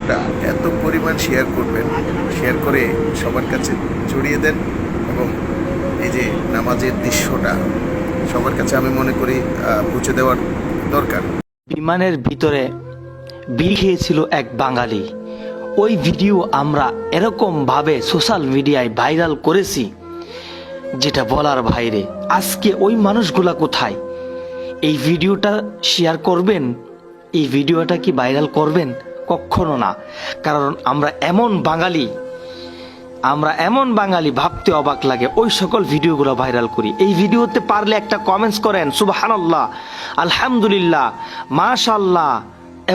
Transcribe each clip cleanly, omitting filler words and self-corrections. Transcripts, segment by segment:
ভিডিওটা এত পরিমাণ শেয়ার করবেন, শেয়ার করে সবার কাছে ছড়িয়ে দেন এবং এই যে নামাজের দৃশ্যটা সবার কাছে আমি মনে করি পৌঁছে দেওয়ার দরকার। বিমানের ভিতরে বিড়ি খেয়েছিল এক বাঙালি। ওই ভিডিও আমরা এরকমভাবে সোশ্যাল মিডিয়ায় ভাইরাল করেছি যেটা বলার বাইরে। আজকে ওই মানুষগুলা কোথায়? এই ভিডিওটা শেয়ার করবেন? এই ভিডিওটা কি ভাইরাল করবেন? কখনো না। কারণ আমরা এমন বাঙালি ভাবতে অবাক লাগে ওই সকল ভিডিওগুলো ভাইরাল করি। এই ভিডিওতে পারলে একটা কমেন্টস করেন সুবহানাল্লাহ, আলহামদুলিল্লাহ, মাশাআল্লাহ,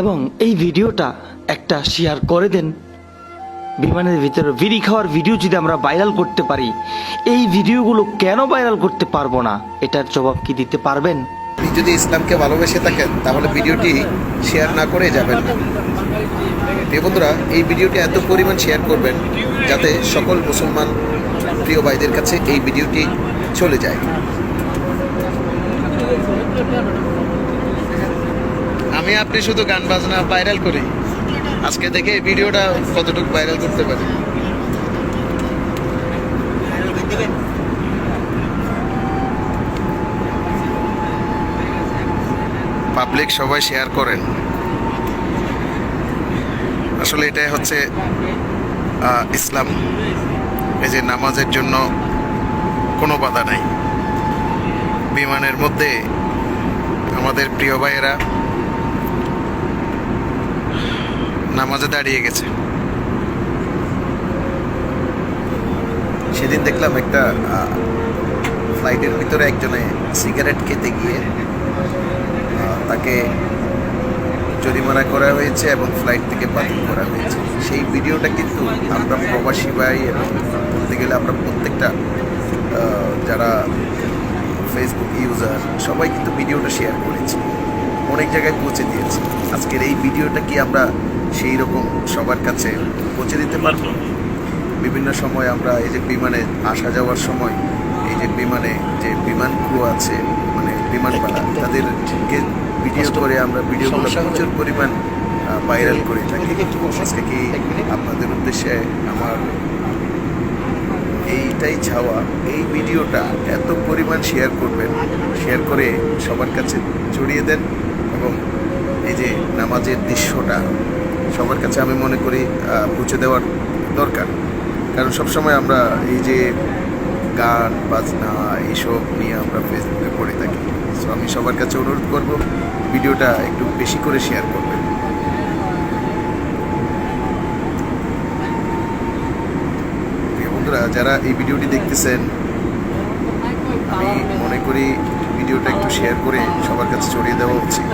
এবং এই ভিডিওটা একটা শেয়ার করে দেন। বিমানের ভিতরে বিড়ি খাওয়ার ভিডিও যদি আমরা ভাইরাল করতে পারি, এই ভিডিওগুলো কেন ভাইরাল করতে পারবো না? এটার জবাব কি দিতে পারবেন? আপনি যদি ইসলামকে ভালোবেসে থাকেন তাহলে ভিডিওটি শেয়ার না করে যাবেন না। বন্ধুরা, এই ভিডিওটি এত পরিমাণ শেয়ার করবেন যাতে সকল মুসলমান প্রিয় ভাইদের কাছে এই ভিডিওটি চলে যায়। আমি আপনি শুধু গান বাজনা ভাইরাল করি, আজকে দেখে এই ভিডিওটা কতটুকু ভাইরাল করতে পারি। পাবলিক সবাই শেয়ার করেন। আসলে এটাই হচ্ছে ইসলাম। এই যে নামাজের জন্য কোনো বাধা নাই। বিমানের মধ্যে আমাদের প্রিয় ভাইয়েরা নামাজে দাঁড়িয়ে গেছে। সেদিন দেখলাম একটা ফ্লাইটের ভিতরে একজনে সিগারেট খেতে গিয়ে তাকে জরিমানা করা হয়েছে এবং ফ্লাইট থেকে বাতিল করা হয়েছে। সেই ভিডিওটা কিন্তু আমরা প্রবাসী ভাই এবং বলতে গেলে আমরা প্রত্যেকটা যারা ফেসবুক ইউজার সবাই কিন্তু ভিডিওটা শেয়ার করেছি, অনেক জায়গায় পৌঁছে দিয়েছি। আজকের এই ভিডিওটা কি আমরা সেই রকম সবার কাছে পৌঁছে দিতে পারবো? বিভিন্ন সময় আমরা এই যে বিমানে আসা যাওয়ার সময় এই যে বিমানে যে বিমান ক্রু আছে, মানে বিমানবালা, তাদেরকে ভিডিও করে আমরা ভিডিওগুলো প্রচুর পরিমাণ ভাইরাল করে থাকি। আজকে কি আপনাদের উদ্দেশ্যে আমার এইটাই চাওয়া, এই ভিডিওটা এত পরিমাণ শেয়ার করবেন, শেয়ার করে সবার কাছে ছড়িয়ে দেন এবং এই যে নামাজের দৃশ্যটা সবার কাছে আমি মনে করি পৌঁছে দেওয়ার দরকার। কারণ সবসময় আমরা এই যে গান বাজনা এইসব নিয়ে আমরা ফেসবুকে পড়ে থাকি। সো আমি সবার কাছে অনুরোধ করব ভিডিওটা একটু বেশি করে শেয়ার করবেন। বন্ধুরা, যারা এই ভিডিওটি দেখতেছেন, আমি মনে করি ভিডিওটা একটু শেয়ার করে সবার কাছে ছড়িয়ে দেওয়া উচিত।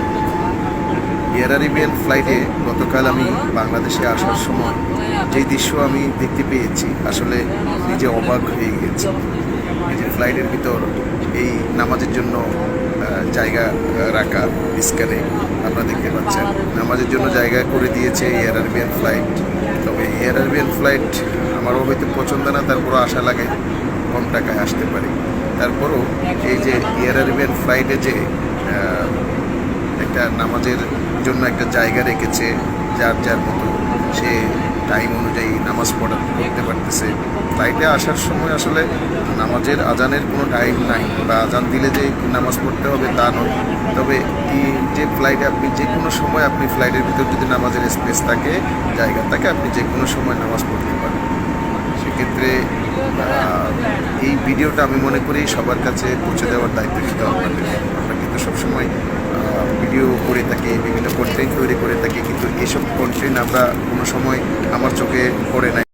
এয়ার আরেবিয়ান ফ্লাইটে গতকাল আমি বাংলাদেশে আসার সময় যেই দৃশ্য আমি দেখতে পেয়েছি, আসলে নিজে অবাক হয়ে গেছি। এই যে ফ্লাইটের ভিতর এই নামাজের জন্য জায়গা রাখা স্ক্যানে আপনারা দেখতে পাচ্ছেন, নামাজের জন্য জায়গা করে দিয়েছে এয়ার আরেবিয়ান ফ্লাইট। তবে এয়ার আরেবিয়ান ফ্লাইট আমারও হয়তো পছন্দ না, তারপরও আশা লাগে কম টাকায় আসতে পারি। তারপরও এই যে এয়ার আরেবিয়ান ফ্লাইটে যে একটা নামাজের জন্য একটা জায়গা রেখেছে, যার যার মতো সে টাইম অনুযায়ী নামাজ পড়তে পারতেছে। ফ্লাইটে আসার সময় আসলে নামাজের আজানের কোনো টাইম নাই, বা আজান দিলে যে নামাজ পড়তে হবে তা নয়। তবে এই যে ফ্লাইটে আপনি যে কোনো সময় আপনি ফ্লাইটের ভিতর যদি নামাজের স্পেস থাকে, জায়গা থাকে, আপনি যে কোনো সময় নামাজ পড়তে পারেন। সেক্ষেত্রে এই ভিডিওটা আমি মনে করি সবার কাছে পৌঁছে দেওয়ার দায়িত্ব কিন্তু আপনাদের। আমরা কিন্তু সবসময় ভিডিও করে থাকি, বিভিন্ন কন্টেন্ট তৈরি করে থাকি, কিন্তু এসব কন্টেন্ট আমরা কোনো সময় আমার চোখে পড়ে নাই।